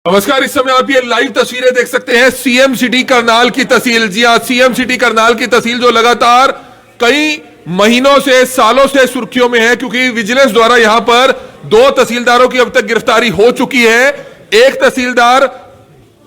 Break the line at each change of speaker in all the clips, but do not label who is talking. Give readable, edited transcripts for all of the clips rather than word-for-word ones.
नमस्कार। इस समय आप ये लाइव तस्वीरें देख सकते हैं सीएम सिटी करनाल की तहसील। जी हां, सीएम सिटी करनाल की तहसील जो लगातार कई महीनों से सालों से सुर्खियों में है, क्योंकि विजिलेंस द्वारा यहां पर 2 तहसीलदारों की अब तक गिरफ्तारी हो चुकी है। एक तहसीलदार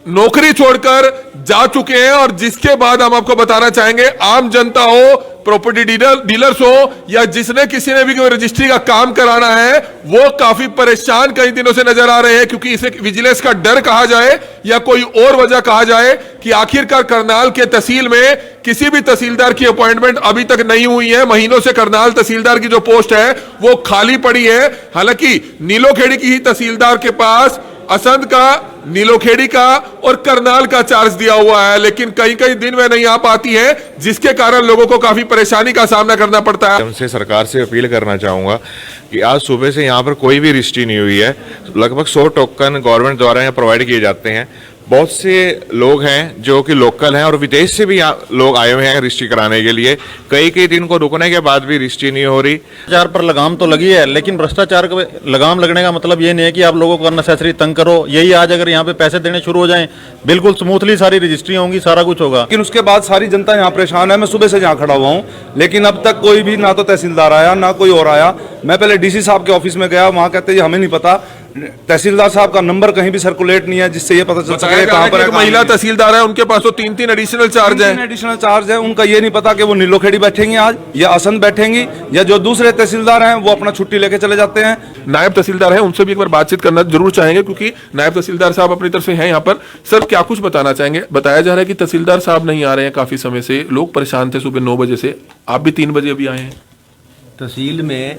नौकरी छोड़कर जा चुके हैं और जिसके बाद हम आपको बताना चाहेंगे, आम जनता हो, प्रॉपर्टी डीलर्स हो या जिसने किसी ने भी कोई रजिस्ट्री का काम कराना है, वो काफी परेशान कई दिनों से नजर आ रहे हैं, क्योंकि इसे विजिलेंस का डर कहा जाए या कोई और वजह कहा जाए कि आखिरकार करनाल के तहसील में किसी भी तहसीलदार की अपॉइंटमेंट अभी तक नहीं हुई है। महीनों से करनाल तहसीलदार की जो पोस्ट है वो खाली पड़ी है। हालांकि नीलोखेड़ी की ही तहसीलदार के पास असंध का, नीलोखेड़ी का और करनाल का चार्ज दिया हुआ है, लेकिन कई कई दिन में नहीं आ पाती है, जिसके कारण लोगों को काफी परेशानी का सामना करना पड़ता है।
उनसे सरकार से अपील करना चाहूंगा कि आज सुबह से यहाँ पर कोई भी रजिस्ट्री नहीं हुई है। लगभग 100 टोकन गवर्नमेंट द्वारा यहाँ प्रोवाइड किए जाते हैं। बहुत से लोग हैं जो कि लोकल हैं और विदेश से भी लोग आए हुए हैं रजिस्ट्री कराने के लिए। कई दिन को रुकने के बाद भी रजिस्ट्री नहीं हो रही।
भ्रष्टाचार पर लगाम तो लगी है, लेकिन भ्रष्टाचार को लगाम लगने का मतलब ये नहीं है कि आप लोगों को अननेसेसरी तंग करो। यही आज अगर यहाँ पे पैसे देने शुरू हो जाएं, बिल्कुल स्मूथली सारी रजिस्ट्री होंगी, सारा कुछ होगा।
लेकिन उसके बाद सारी जनता यहाँ परेशान है। मैं सुबह से यहाँ खड़ा हुआ हूँ, लेकिन अब तक कोई भी, ना तो तहसीलदार आया ना कोई और आया। मैं पहले डीसी साहब के ऑफिस में गया, वहाँ कहते हैं हमें नहीं पता, तहसीलदार साहब का नंबर कहीं भी सर्कुलेट नहीं है, जिससे ये पता चल सके कहां पर है।
महिला तहसीलदार है, उनके पास तो 3 एडिशनल चार्ज है।
एडिशनल चार्ज है, उनका ये नहीं पता कि वो नीलोखेड़ी बैठेंगे आज या असंध बैठेंगी, या जो दूसरे तहसीलदार हैं वो अपना छुट्टी लेके चले जाते हैं।
नायब तहसीलदार है, उनसे भी एक बार बातचीत करना जरूर चाहेंगे, क्योंकि नायब तहसीलदार साहब अपनी तरफ से हैं यहाँ पर। सर, क्या कुछ बताना चाहेंगे? बताया जा रहा है कि तहसीलदार साहब नहीं आ रहे हैं काफी समय से, लोग परेशान थे सुबह 9 बजे से, आप भी 3 बजे अभी आए हैं।
तहसील में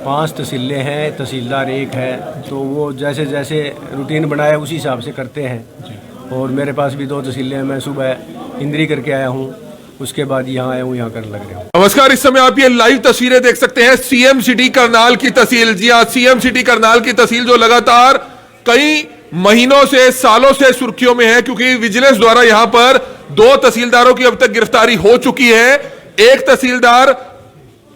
5 तहसीलें हैं, तहसीलदार एक है, तो वो जैसे जैसे रूटीन बनाया उसी हिसाब से करते हैं। और मेरे पास भी 2 तहसीलें हैं। मैं सुबह इंद्री करके आया हूँ, उसके बाद यहाँ आया हूँ, यहाँ करने लग रहा हूँ।
नमस्कार। इस समय आप ये लाइव तस्वीरें देख सकते हैं सीएम सिटी करनाल की तहसील। जी हां, सीएम सिटी करनाल की तहसील जो लगातार कई महीनों से सालों से सुर्खियों में है, क्योंकि विजिलेंस द्वारा यहां पर 2 तहसीलदारों की अब तक गिरफ्तारी हो चुकी है। एक तहसीलदार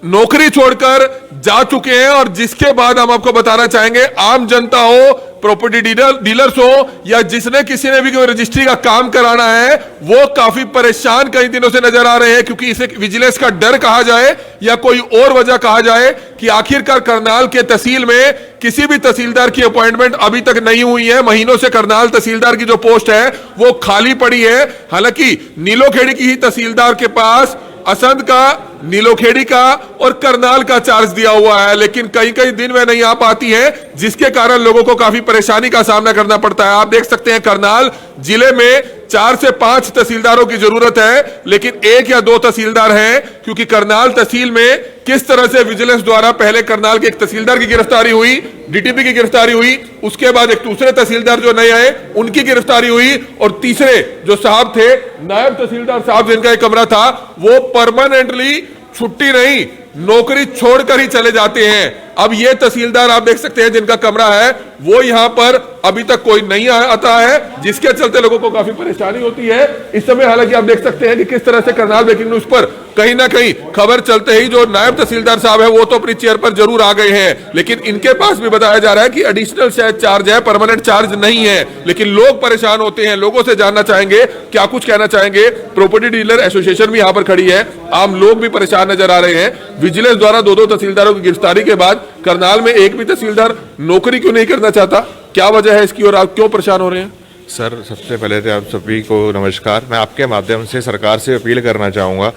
नौकरी छोड़कर जा चुके हैं और जिसके बाद हम आपको बताना चाहेंगे, आम जनता हो, प्रॉपर्टी डीलर्स हो या जिसने किसी ने भी कोई रजिस्ट्री का काम कराना है, वो काफी परेशान कई दिनों से नजर आ रहे हैं, क्योंकि इसे विजिलेंस का डर कहा जाए या कोई और वजह कहा जाए कि आखिरकार करनाल के तहसील में किसी भी तहसीलदार की अपॉइंटमेंट अभी तक नहीं हुई है। महीनों से करनाल तहसीलदार की जो पोस्ट है वो खाली पड़ी है। हालांकि नीलोखेड़ी की ही तहसीलदार के पास असंध का, नीलोखेड़ी का और करनाल का चार्ज दिया हुआ है, लेकिन कई दिन में नहीं आ पाती है, जिसके कारण लोगों को काफी परेशानी का सामना करना पड़ता है। आप देख सकते हैं करनाल जिले में 4 से 5 तहसीलदारों की जरूरत है, लेकिन 1 या 2 तहसीलदार हैं, क्योंकि करनाल तहसील में किस तरह से विजिलेंस द्वारा पहले करनाल के एक तहसीलदार की गिरफ्तारी हुई, डीटीपी की गिरफ्तारी हुई, उसके बाद एक दूसरे तहसीलदार जो नए आए उनकी गिरफ्तारी हुई, और तीसरे जो साहब थे, नायब तहसीलदार साहब जिनका एक कमरा था, वो परमानेंटली छुट्टी नहीं, नौकरी छोड़कर ही चले जाते हैं। अब ये तहसीलदार आप देख सकते हैं जिनका कमरा है, वो यहां पर अभी तक कोई नहीं आता है, जिसके चलते लोगों को काफी परेशानी होती है इस समय। हालांकि आप देख सकते हैं कि किस तरह से करनाल ब्रेकिंग न्यूज पर कहीं ना कहीं खबर चलते ही जो नायब तहसीलदार साहब है वो तो अपनी चेयर पर जरूर आ गए हैं, लेकिन इनके पास भी बताया जा रहा है कि एडिशनल शायद चार्ज है, परमानेंट चार्ज नहीं है, लेकिन लोग परेशान होते हैं। लोगों से जानना चाहेंगे, क्या कुछ कहना चाहेंगे। प्रॉपर्टी डीलर एसोसिएशन भी यहाँ पर खड़ी है, आम लोग भी परेशान नजर आ रहे हैं। विजिलेंस द्वारा 2 तहसीलदारों की गिरफ्तारी के बाद करनाल में एक भी तहसीलदार नौकरी क्यों नहीं करना चाहता? क्या वजह है इसकी और आप क्यों परेशान हो रहे हैं?
सर, सबसे पहले तो आप सभी को नमस्कार। मैं आपके माध्यम से सरकार से अपील करना चाहूँगा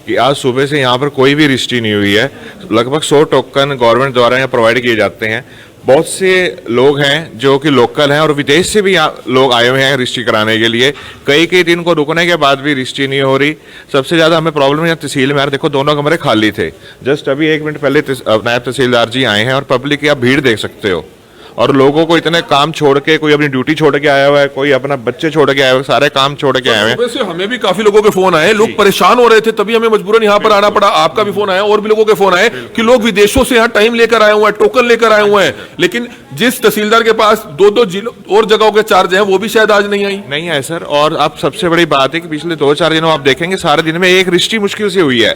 कि आज सुबह से यहाँ पर कोई भी रजिस्ट्री नहीं हुई है। लगभग 100 टोकन गवर्नमेंट द्वारा यहाँ प्रोवाइड किए जाते हैं। बहुत से लोग हैं जो कि लोकल हैं और विदेश से भी लोग आए हुए हैं रजिस्ट्री कराने के लिए। कई दिन को रुकने के बाद भी रजिस्ट्री नहीं हो रही। सबसे ज़्यादा हमें प्रॉब्लम यहाँ तहसील में, यार देखो 2 कमरे खाली थे। जस्ट अभी 1 मिनट पहले नायब तहसीलदार जी आए हैं और पब्लिक की आप भीड़ देख सकते हो, और लोगों को इतने काम छोड़ के, कोई अपनी ड्यूटी छोड़ के आया हुआ है, कोई अपना बच्चे छोड़ के आया हुआ है, सारे काम छोड़ के आए हुए हैं।
वैसे हमें भी काफी लोगों के फोन आए, लोग परेशान हो रहे थे, तभी हमें मजबूरन यहाँ पर आना पड़ा। आपका भी फोन आया और भी लोगों के फोन आए कि लोग विदेशों से यहाँ टाइम लेकर आए हुए हैं, टोकन लेकर आए हुए हैं, लेकिन जिस तहसीलदार के पास 2 जिलों और जगहों के चार्ज हैं वो भी शायद आज नहीं
है सर। और अब सबसे बड़ी बात है कि पिछले 2-4 दिनों आप देखेंगे सारे दिन में एक रजिस्ट्री मुश्किल से हुई है।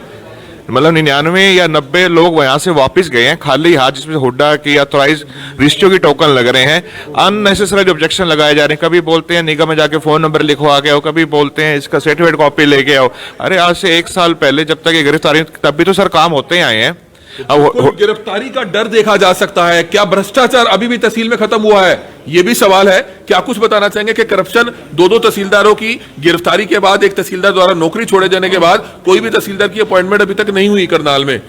मतलब 99 या 90 लोग यहाँ से वापस गए हैं खाली हाथ, जिसमें हुड्डा की अथोराइज रजिस्ट्रियों की टोकन लग रहे हैं। अननेसेसरी ऑब्जेक्शन लगाए जा रहे हैं। कभी बोलते हैं निगम में जाके फोन नंबर लिखवा के आओ, कभी बोलते हैं इसका सर्टिफिकेट कॉपी लेके आओ। अरे आज से 1 साल पहले जब तक ये गिरफ्तारी, तब भी तो सर काम होते ही आए हैं।
कोई गिरफ्तारी का डर देखा जा सकता है। क्या भ्रष्टाचार अभी भी तहसील में खत्म हुआ है, ये भी सवाल है। क्या कुछ बताना चाहेंगे कि करप्शन, दो तहसीलदारों की गिरफ्तारी के बाद, एक तहसीलदार द्वारा नौकरी छोड़े जाने के बाद कोई भी तहसीलदार की अपॉइंटमेंट अभी तक नहीं हुई करनाल में,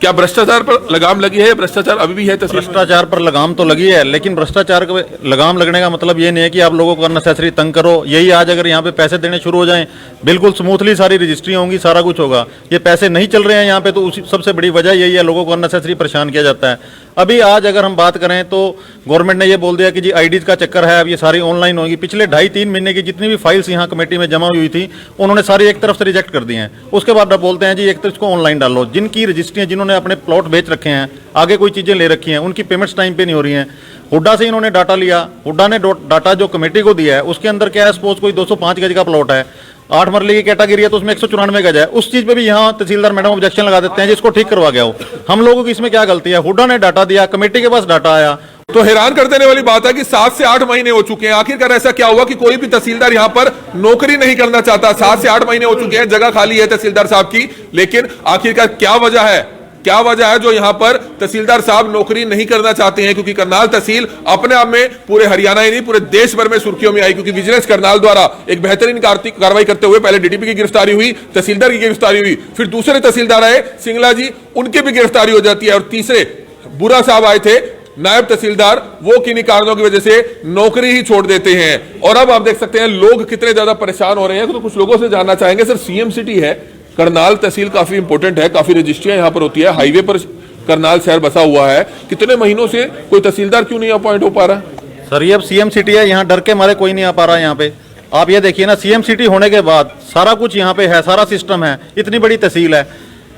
क्या भ्रष्टाचार पर लगाम लगी है? भ्रष्टाचार अभी भी है तहसील में?
भ्रष्टाचार पर लगाम तो लगी है, लेकिन भ्रष्टाचार पे लगाम लगने का मतलब ये नहीं है कि आप लोगों को अननेसेसरी तंग करो। यही आज अगर यहाँ पे पैसे देने शुरू हो जाएं, बिल्कुल स्मूथली सारी रजिस्ट्री होंगी, सारा कुछ होगा। ये पैसे नहीं चल रहे हैं यहाँ पे, तो उसी सबसे बड़ी वजह यही है, लोगों को अननेसेसरी परेशान किया जाता है। अभी आज अगर हम बात करें तो गवर्नमेंट ने ये बोल दिया कि जी आईडीज का चक्कर है, अब ये सारी ऑनलाइन होगी। पिछले 2.5-3 महीने की जितनी भी फाइल्स यहाँ कमेटी में जमा हुई थी, उन्होंने सारी एक तरफ से रिजेक्ट कर दी हैं। उसके बाद अब बोलते हैं जी एक तरफ इसको ऑनलाइन डालो। जिनकी रजिस्ट्रियाँ, जिन्होंने अपने प्लॉट बेच रखे हैं, आगे कोई चीज़ें ले रखी हैं, उनकी पेमेंट्स टाइम पे नहीं हो रही हैं। हुड्डा से इन्होंने डाटा लिया, हुड्डा ने डाटा जो कमेटी को दिया है उसके अंदर क्या है, सपोज कोई 205 गज का प्लॉट है, 8 मरले की कैटेगरी है, तो उसमें 194 गज है। उस चीज पे भी यहाँ तहसीलदार मैडम ऑब्जेक्शन लगा देते हैं जिसको ठीक करवा गया हो। हम लोगों की इसमें क्या गलती है? हुड्डा ने डाटा दिया, कमेटी के पास डाटा आया।
तो हैरान कर देने वाली बात है कि 7 से 8 महीने हो चुके हैं। आखिरकार ऐसा क्या हुआ कि कोई भी तहसीलदार यहाँ पर नौकरी नहीं करना चाहता? 7 से 8 महीने हो चुके हैं, जगह खाली है तहसीलदार साहब की, लेकिन आखिरकार क्या वजह है? क्या वजह है जो यहाँ पर तहसीलदार साहब नौकरी नहीं करना चाहते हैं? क्योंकि करनाल तहसील अपने आप में पूरे हरियाणा ही नहीं, पूरे देश भर में सुर्खियों में आई, क्योंकि विजिलेंस करनाल द्वारा एक बेहतरीन कार्रवाई करते हुए पहले डीटीपी की गिरफ्तारी हुई, तहसीलदार की गिरफ्तारी हुई, फिर दूसरे तहसीलदार आए सिंगला जी, उनकी भी गिरफ्तारी हो जाती है, और तीसरे बुरा साहब आए थे नायब तहसीलदार, वो किन्हीं कारणों की वजह से नौकरी ही छोड़ देते हैं। और अब आप देख सकते हैं लोग कितने ज्यादा परेशान हो रहे हैं। तो कुछ लोगों से जानना चाहेंगे। सर, सीएम सिटी है, करनाल तहसील काफी इंपोर्टेंट है, काफी रजिस्ट्रियां यहाँ पर होती है, हाईवे पर करनाल शहर बसा हुआ है। कितने महीनों से कोई तहसीलदार क्यों नहीं अपॉइंट हो पा रहा?
सर, ये अब सीएम सिटी है, यहाँ डर के मारे कोई नहीं आ पा रहा है यहाँ पे। आप ये देखिए ना, सीएम सिटी होने के बाद सारा कुछ यहाँ पे है, सारा सिस्टम है, इतनी बड़ी तहसील है,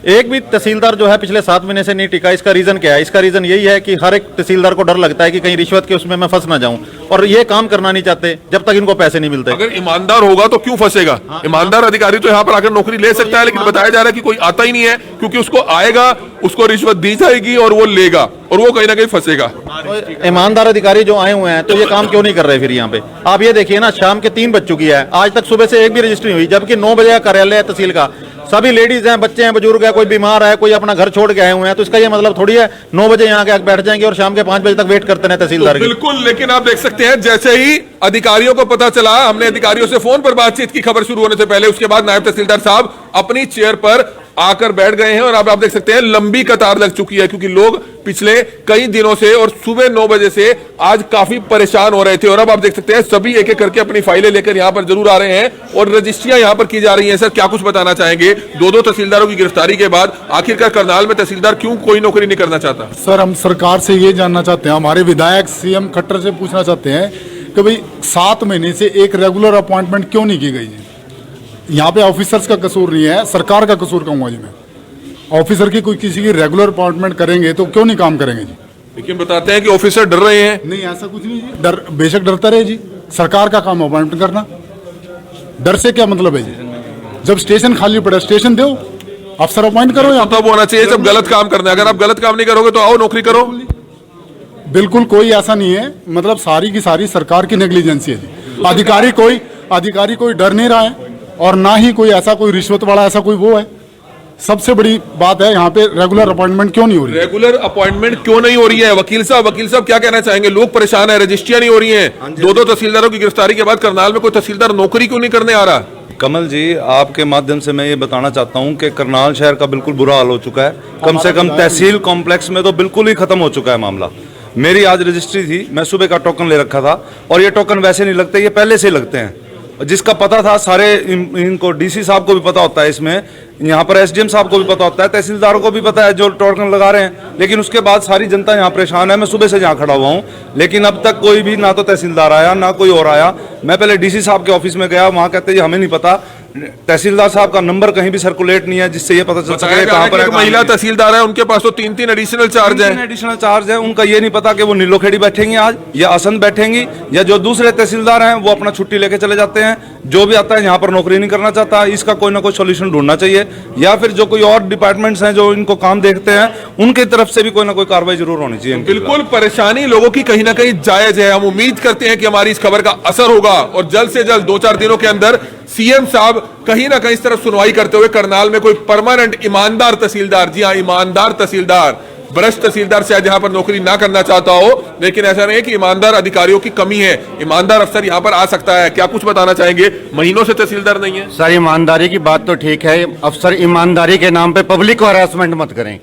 एक भी तहसीलदार जो है पिछले 7 महीने से नहीं टिका। इसका रीजन क्या है? इसका रीजन यही है कि हर एक तहसीलदार को डर लगता है कि कहीं रिश्वत के उसमें मैं फंस ना जाऊं, और ये काम करना नहीं चाहते जब तक इनको पैसे नहीं मिलते।
अगर ईमानदार होगा तो क्यों फंसेगा? ईमानदार अधिकारी तो यहाँ पर आकर नौकरी ले सकता है, लेकिन बताया जा रहा है कि कोई आता ही नहीं है, क्योंकि उसको आएगा, उसको रिश्वत दी जाएगी और वो लेगा, और वो कहीं ना कहीं फंसेगा।
तो ईमानदार अधिकारी जो आए हुए हैं तो ये काम क्यों नहीं कर रहे? फिर यहाँ पे आप ये देखिए ना, शाम के 3 बज चुकी है, आज तक सुबह से एक भी रजिस्ट्री हुई, जबकि 9 बजे का कार्यालय है तहसील का। सभी लेडीज हैं, बच्चे हैं, बुजुर्ग है, कोई बीमार है, कोई अपना घर छोड़ के आए हुए हैं, तो इसका ये मतलब थोड़ी है 9 बजे यहाँ के बैठ जाएंगे और शाम के 5 बजे तक वेट करते हैं तहसीलदार की।
बिल्कुल, लेकिन आप देख सकते हैं जैसे ही अधिकारियों को पता चला, हमने अधिकारियों से फोन पर बातचीत की खबर शुरू होने से पहले, उसके बाद नायब तहसीलदार साहब अपनी चेयर पर आकर बैठ गए हैं, और अब आप देख सकते हैं लंबी कतार लग चुकी है, क्योंकि लोग पिछले कई दिनों से और सुबह 9 बजे से आज काफी परेशान हो रहे थे। और अब आप देख सकते हैं सभी एक एक करके अपनी फाइलें लेकर यहां पर जरूर आ रहे हैं, और रजिस्ट्रियां यहां पर की जा रही हैं। सर, क्या कुछ बताना चाहेंगे? 2 तहसीलदारों की गिरफ्तारी के बाद आखिरकार करनाल में तहसीलदार क्यों कोई नौकरी नहीं करना चाहता?
सर, हम सरकार से ये जानना चाहते हैं, हमारे विधायक सीएम खट्टर से पूछना चाहते हैं कि भाई 7 महीने से एक रेगुलर अपॉइंटमेंट क्यों नहीं की गई है? यहाँ पे ऑफिसर्स का कसूर नहीं है, सरकार का कसूर कहूँगा जी मैं। ऑफिसर की कोई किसी की रेगुलर अपॉइंटमेंट करेंगे तो क्यों नहीं काम करेंगे जी?
लेकिन बताते हैं कि ऑफिसर डर रहे हैं।
नहीं, ऐसा कुछ नहीं जी, डर बेशक डरता रहे जी, सरकार का काम अपॉइंटमेंट करना। डर से क्या मतलब है जी? जब स्टेशन खाली पड़ा, स्टेशन दो, अफसर अपॉइंट करो। या
तब होना चाहिए जब गलत काम करना है। अगर आप गलत काम नहीं करोगे तो आओ नौकरी करो।
बिल्कुल कोई ऐसा नहीं है, मतलब सारी की सारी सरकार की नेग्लिजेंसी है जी। अधिकारी कोई डर नहीं रहा है, और ना ही कोई ऐसा कोई रिश्वत वाला ऐसा कोई वो है। सबसे बड़ी बात है यहाँ पे रेगुलर अपॉइंटमेंट क्यों नहीं हो रही?
रेगुलर अपॉइंटमेंट क्यों नहीं हो रही है? वकील साहब क्या कहना चाहेंगे? लोग परेशान है, रजिस्ट्रियां नहीं हो रही हैं। 2 तहसीलदारों की गिरफ्तारी के बाद करनाल में कोई तहसीलदार नौकरी क्यों नहीं करने आ रहा?
कमल जी, आपके माध्यम से मैं ये बताना चाहता हूँ कि करनाल शहर का बिल्कुल बुरा हाल हो चुका है। कम से कम तहसील कॉम्प्लेक्स में तो बिल्कुल ही खत्म हो चुका है मामला। मेरी आज रजिस्ट्री थी, मैं सुबह का टोकन ले रखा था, और ये टोकन वैसे नहीं लगते, ये पहले से लगते हैं। जिसका पता था सारे इनको डीसी साहब को भी पता होता है, इसमें यहाँ पर एसडीएम साहब को भी पता होता है, तहसीलदारों को भी पता है जो टोकन लगा रहे हैं, लेकिन उसके बाद सारी जनता यहाँ परेशान है। मैं सुबह से यहाँ खड़ा हुआ हूँ, लेकिन अब तक कोई भी ना तो तहसीलदार आया ना कोई और आया। मैं पहले डीसी साहब के ऑफिस में गया, वहाँ कहते हैं हमें नहीं पता, तहसीलदार साहब का नंबर कहीं भी सर्कुलेट नहीं है जिससे ये पता चल
बताया
सके
जा रहा
कहाँ
है
पर
कि
है,
एक
कहाँ
महिला
नहीं है।
तहसीलदार है, उनके पास तो 3-3 एडिशनल चार्ज है।
एडिशनल चार्ज है, उनका ये नहीं पता कि वो नीलोखेड़ी बैठेंगी आज या असंध बैठेंगी, या जो दूसरे तहसीलदार हैं वो अपना छुट्टी लेके चले जाते हैं। जो भी आता है यहाँ पर नौकरी नहीं करना चाहता, इसका कोई ना कोई सोल्यूशन ढूंढना चाहिए, या फिर जो कोई और डिपार्टमेंट्स हैं जो इनको काम देखते हैं उनकी तरफ से भी कोई ना कोई कार्रवाई जरूर होनी चाहिए इनके खिलाफ।
बिल्कुल, परेशानी लोगों की कहीं ना कहीं जायज है। हम उम्मीद करते हैं कि हमारी इस खबर का असर होगा और जल्द से जल्द 2-4 दिनों के अंदर सीएम साहब कहीं ना कहीं इस तरफ सुनवाई करते हुए करनाल में कोई परमानेंट ईमानदार तहसीलदार, जी हाँ ईमानदार तहसीलदार, भ्रष्ट तहसीलदार शायद यहाँ पर नौकरी ना करना चाहता हो, लेकिन ऐसा नहीं है कि ईमानदार अधिकारियों की कमी है। ईमानदार अफसर यहाँ पर आ सकता है। क्या कुछ बताना चाहेंगे? महीनों से तहसीलदार नहीं है।
सर, ईमानदारी की बात तो ठीक है, अफसर ईमानदारी के नाम पे पब्लिक को हरासमेंट मत करें,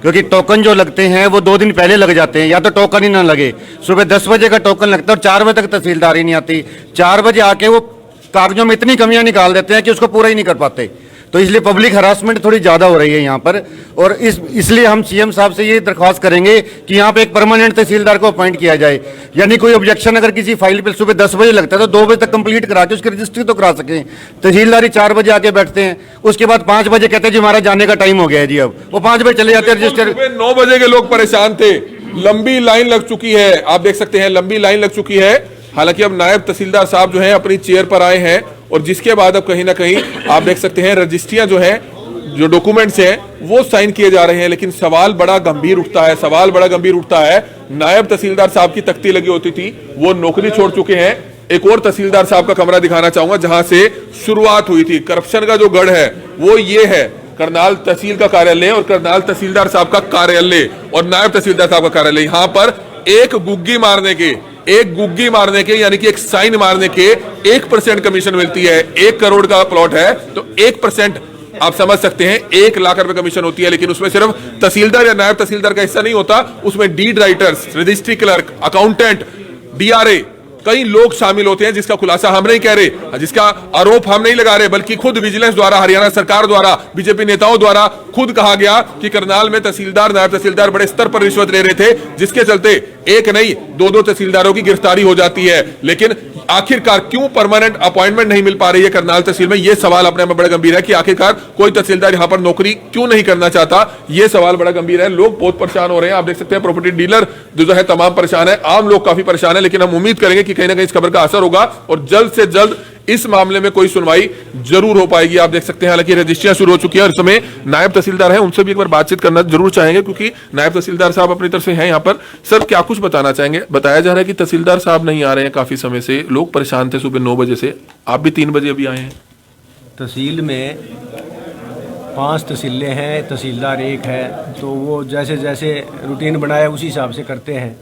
क्योंकि टोकन जो लगते हैं वो 2 दिन पहले लग जाते हैं, या तो टोकन ही ना लगे। सुबह 10 बजे का टोकन लगता है और 4 बजे तक तहसीलदार ही नहीं आती। 4 बजे आके वो कागजों में इतनी कमियां निकाल देते हैं कि उसको पूरा ही नहीं कर पाते। तो इसलिए पब्लिक हरासमेंट थोड़ी ज़्यादा हो रही है यहाँ पर, और इसलिए हम सीएम साहब से ये दरख्वास्त करेंगे कि यहाँ पे एक परमानेंट तहसीलदार को अपॉइंट किया जाए। यानी कोई ऑब्जेक्शन अगर किसी फाइल पे सुबह 10 बजे लगता है तो 2 बजे तक कंप्लीट करा के उसकी रजिस्ट्री तो करा सकें। तहसीलदारी 4 बजे आके बैठते हैं, उसके बाद 5 बजे कहते हैं जी हमारा जाने का टाइम हो गया है जी, अब वो 5 बजे चले जाते हैं रजिस्टर।
सुबह 9 बजे के लोग परेशान थे, लंबी लाइन लग चुकी है, आप देख सकते हैं लंबी लाइन लग चुकी है। हालांकि अब नायब तहसीलदार साहब जो हैं अपनी चेयर पर आए हैं और जिसके बाद अब कहीं ना कहीं आप देख सकते हैं रजिस्ट्रियां जो हैं, जो डॉक्यूमेंट्स हैं वो साइन किए जा रहे हैं। लेकिन सवाल बड़ा गंभीर उठता है, नायब तहसीलदार साहब की तख्ती लगी होती थी, वो नौकरी छोड़ चुके हैं। एक और तहसीलदार साहब का कमरा दिखाना चाहूंगा जहां से शुरुआत हुई थी। करप्शन का जो गढ़ है वो ये है, करनाल तहसील का कार्यालय और करनाल तहसीलदार साहब का कार्यालय और नायब तहसीलदार साहब का कार्यालय। यहां पर एक गुग्गी मारने के यानी कि एक साइन मारने के 1% कमीशन मिलती है। 1 करोड़ का प्लॉट है तो 1% आप समझ सकते हैं 1 लाख रुपए कमीशन होती है। लेकिन उसमें सिर्फ तहसीलदार या नायब तहसीलदार का हिस्सा नहीं होता, उसमें deed writers, registry clerk, accountant, DRA, कई लोग शामिल होते हैं, जिसका खुलासा हम नहीं कह रहे, जिसका आरोप हम नहीं लगा रहे, बल्कि खुद विजिलेंस द्वारा, हरियाणा सरकार द्वारा, बीजेपी नेताओं द्वारा खुद कहा गया कि करनाल में तहसीलदार, नायब तहसीलदार बड़े स्तर पर रिश्वत ले रहे थे, जिसके चलते एक नहीं 2-2 तहसीलदारों की गिरफ्तारी हो जाती है। लेकिन आखिरकार क्यों परमानेंट अपॉइंटमेंट नहीं मिल पा रही है करनाल तहसील में? यह सवाल अपने में बड़ा गंभीर है कि आखिरकार कोई तहसीलदार यहां पर नौकरी क्यों नहीं करना चाहता। यह सवाल बड़ा गंभीर है। लोग बहुत परेशान हो रहे हैं, आप देख सकते हैं प्रॉपर्टी डीलर जो है तमाम परेशान है, आम लोग काफी परेशान है। लेकिन हम उम्मीद करेंगे कि कहीं ना कहीं इस खबर का असर होगा और जल्द से जल्द इस मामले में कोई सुनवाई जरूर हो पाएगी। आप देख सकते हैं हालांकि रजिस्ट्रियां शुरू हो चुकी है और इस समय नायब तहसीलदार हैं, उनसे भी एक बार बातचीत करना जरूर चाहेंगे क्योंकि नायब तहसीलदार साहब अपनी तरफ से हैं यहाँ पर। सर, क्या कुछ बताना चाहेंगे? बताया जा रहा है कि तहसीलदार साहब नहीं आ रहे हैं काफी समय से, लोग परेशान थे सुबह 9 बजे से, आप भी 3 बजे अभी आए हैं।
तहसील में 5 तहसीलें हैं, तहसीलदार 1 है, तो वो जैसे जैसे रूटीन बनाया उसी हिसाब से करते हैं।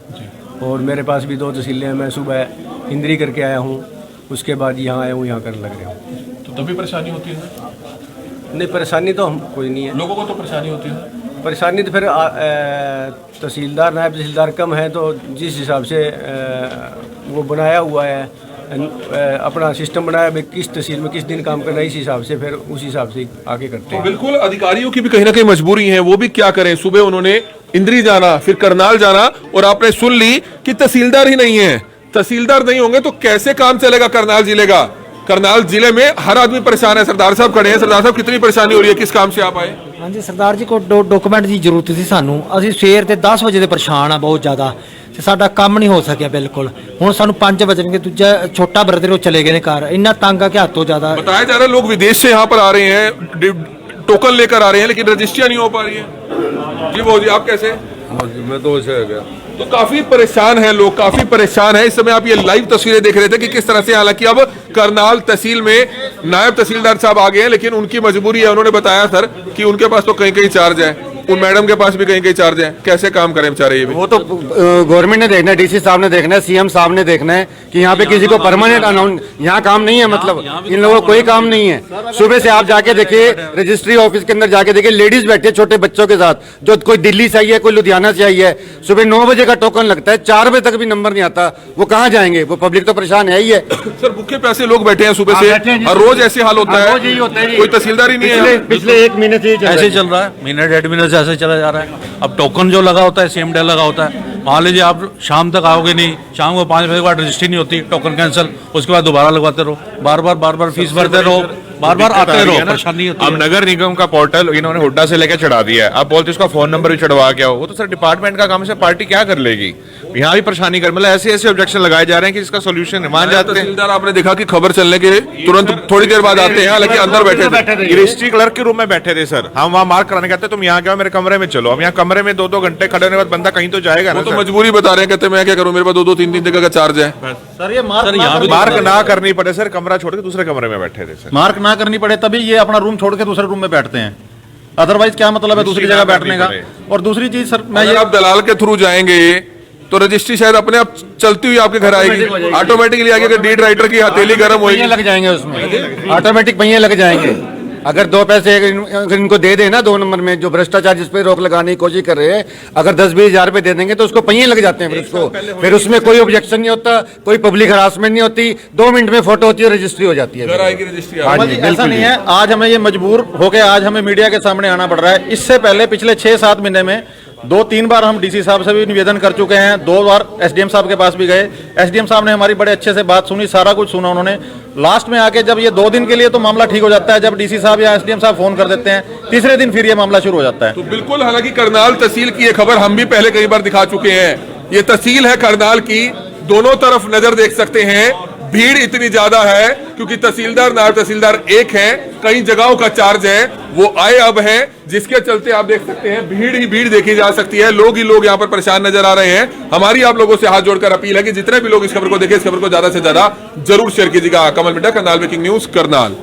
और मेरे पास भी 2 तहसीलें हैं, मैं सुबह इंद्री करके आया हूँ, उसके बाद यहाँ आया हूँ, यहाँ करने लग रहा हूँ।
तो तभी परेशानी होती है?
नहीं, परेशानी तो हम कोई नहीं है,
लोगों को तो परेशानी होती है।
परेशानी तो फिर तहसीलदार, नायब तहसीलदार कम है, तो जिस हिसाब से वो बनाया हुआ है, अपना सिस्टम बनाया है किस तहसील में किस दिन काम करना है, इस हिसाब से फिर उस हिसाब से आगे करते हैं।
बिल्कुल, अधिकारियों की भी कहीं ना कहीं मजबूरी है, वो भी क्या करें। सुबह उन्होंने इंद्री जाना, फिर करनाल जाना, और आपने सुन ली कि तहसीलदार ही नहीं है। तहसीलदार नहीं होंगे तो कैसे काम चलेगा करनाल जिले का? करनाल जिले में हर आदमी परेशान है। सरदार साहब खड़े हैं। सरदार साहब, कितनी परेशानी हो रही है, किस काम से आप ਆਏ?
ਹਾਂਜੀ ਸਰਦਾਰ ਜੀ, ਕੋ ਡਾਕੂਮੈਂਟ ਦੀ ਜ਼ਰੂਰਤ ਸੀ ਸਾਨੂੰ। ਅਸੀਂ ਸਵੇਰ ਦੇ 10 ਵਜੇ ਦੇ ਪਰੇਸ਼ਾਨ ਆ ਬਹੁਤ ਜ਼ਿਆਦਾ, ਤੇ ਸਾਡਾ ਕੰਮ ਨਹੀਂ ਹੋ ਸਕਿਆ ਬਿਲਕੁਲ। ਹੁਣ ਸਾਨੂੰ 5 ਵਜਣਗੇ, ਦੂਜਾ ਛੋਟਾ ਬ੍ਰਦਰ ਉਹ ਚਲੇ ਗਏ ਨੇ ਘਰ, ਇੰਨਾ ਤੰਗ ਆ ਕਿ ਹੱਦ ਤੋਂ ਜ਼ਿਆਦਾ।
बताया जा रहा है लोग विदेश से यहाँ पर आ रहे हैं, टोकन लेकर आ रहे हैं, लेकिन रजिस्ट्रियां नहीं हो पा रही है। जी वो जी, आप कैसे?
मैं तो ऐसे है गया।
तो काफी परेशान हैं लोग, काफी परेशान हैं। इस समय आप ये लाइव तस्वीरें देख रहे थे कि किस तरह से, हालांकि अब करनाल तहसील में नायब तहसीलदार साहब आ गए हैं, लेकिन उनकी मजबूरी है। उन्होंने बताया सर कि उनके पास तो कहीं कहीं चार्ज है, उन मैडम के पास भी कहीं कहीं चार्ज है। कैसे काम करें बेचारे? ये भी
वो तो गवर्नमेंट ने देखना है, डीसी साहब ने देखना है, सीएम साहब ने देखना है कि यहाँ पे किसी को परमानेंट अनाउंस, यहाँ काम नहीं है, मतलब इन लोगों को कोई काम नहीं है। सुबह से आप जाके देखिए, रजिस्ट्री ऑफिस के अंदर जाके देखिए, लेडीज बैठे छोटे बच्चों के साथ, जो कोई दिल्ली से आई है, कोई लुधियाना से आई है। सुबह 9 बजे का टोकन लगता है, 4 बजे तक भी नंबर नहीं आता, वो कहाँ जाएंगे? वो पब्लिक तो परेशान है ही है।
सर, भूखे प्यासे लोग बैठे हैं सुबह से, हर रोज ऐसे हाल होता है, कोई तहसीलदार ही नहीं है।
पिछले 1 महीने से
ऐसे चल रहा है, महीने 1.5 महीने से ऐसे चला जा रहा है। अब टोकन जो लगा होता है, सेम डे लगा होता है। मान लीजिए आप शाम तक आओगे नहीं, शाम को 5 बजे के बाद रजिस्ट्री नहीं होती, टोकन कैंसिल, उसके बाद दोबारा लगवाते रहो, बार बार फीस भरते रहो, बार-बार
दिक्कत
आते
आ रही
रहो,
है ना।
परेशानी होती
अब
है।
नगर निगम का पोर्टल इन्होंने हुड्डा से लेकर चढ़ा दिया है, आप बोलते इसका फोन नंबर भी चढ़वा के आओ, वो तो सर डिपार्टमेंट का काम है, पार्टी क्या कर लेगी? यहाँ भी परेशानी कर, मतलब ऐसे ऐसे ऑब्जेक्शन लगाए जा रहे हैं कि इसका सोल्यूशन मान जाते हैं।
तहसीलदार आपने देखा कि खबर चलने के तुरंत थोड़ी देर बाद आते हैं, हालांकि अंदर बैठे थे।
रजिस्ट्री क्लर्क के रूम में बैठे थे सर, हम वहाँ मार्क कराने कहते तुम यहाँ क्या मेरे कमरे में चलो। हम यहाँ कमरे में 2-2 घंटे खड़े होने के बाद बंदा कहीं तो जाएगा ना
वो तो
सर।
मजबूरी बता रहे हैं, कहते मैं क्या करूं, मेरे पास 2-2 3-3 जगह का चार्ज है।
सर ये
मार्क ना करनी पड़े सर, कमरा छोड़ के दूसरे कमरे में बैठे थे सर।
मार्क ना करनी पड़े तभी ये अपना रूम छोड़ के दूसरे रूम में बैठते हैं, अदरवाइज क्या मतलब है दूसरी जगह बैठने का। और दूसरी चीज सर मैं
अगर
ये
आप दलाल के थ्रू जाएंगे तो रजिस्ट्री शायद अपने आप चलती हुई आपके घर आएगी, ऑटोमेटिकली आगे। अगर डीड राइटर की हथेली गर्म
पहिए
होगी,
लग जाएंगे उसमें, ऑटोमेटिक पहिए लग जाएंगे। अगर 2 पैसे अगर इनको दे दें ना 2 नंबर में, जो भ्रष्टाचार जिस पे रोक लगाने की कोशिश कर रहे हैं, अगर 10-20 हजार रुपए दे देंगे तो उसको पहिए लग जाते हैं। फिर उसमें कोई ऑब्जेक्शन नहीं होता, कोई पब्लिक हरासमेंट नहीं होती, 2 मिनट में फोटो होती है, रजिस्ट्री हो जाती है।
घर आएगी रजिस्ट्री।
हाँ जी,
ऐसा
बिल्कुल
नहीं
जी।
है, आज हमें ये मजबूर होके आज हमें मीडिया के सामने आना पड़ रहा है। इससे पहले पिछले 6-7 महीने में 2-3 बार हम डीसी साहब से भी निवेदन कर चुके हैं, 2 बार एसडीएम साहब के पास भी गए। एसडीएम साहब ने हमारी बड़े अच्छे से बात सुनी, सारा कुछ सुना उन्होंने। लास्ट में आके जब ये 2 दिन के लिए तो मामला ठीक हो जाता है, जब डीसी साहब या एसडीएम साहब फोन कर देते हैं, तीसरे दिन फिर ये मामला शुरू हो जाता है।
तो बिल्कुल, हालांकि करनाल तहसील की ये खबर हम भी पहले कई बार दिखा चुके हैं। ये तहसील है करनाल की, दोनों तरफ नजर देख सकते हैं। भीड़ इतनी ज्यादा है क्योंकि तहसीलदार नायब तहसीलदार एक है, कई जगहों का चार्ज है, वो आए अब है, जिसके चलते आप देख सकते हैं भीड़ ही भीड़ देखी जा सकती है। लोग ही लोग यहाँ पर परेशान नजर आ रहे हैं। हमारी आप लोगों से हाथ जोड़कर अपील है कि जितने भी लोग इस खबर को देखें, इस खबर को ज्यादा से ज्यादा जरूर शेयर कीजिएगा। कमल मिड्डा, करनाल ब्रेकिंग न्यूज, करनाल।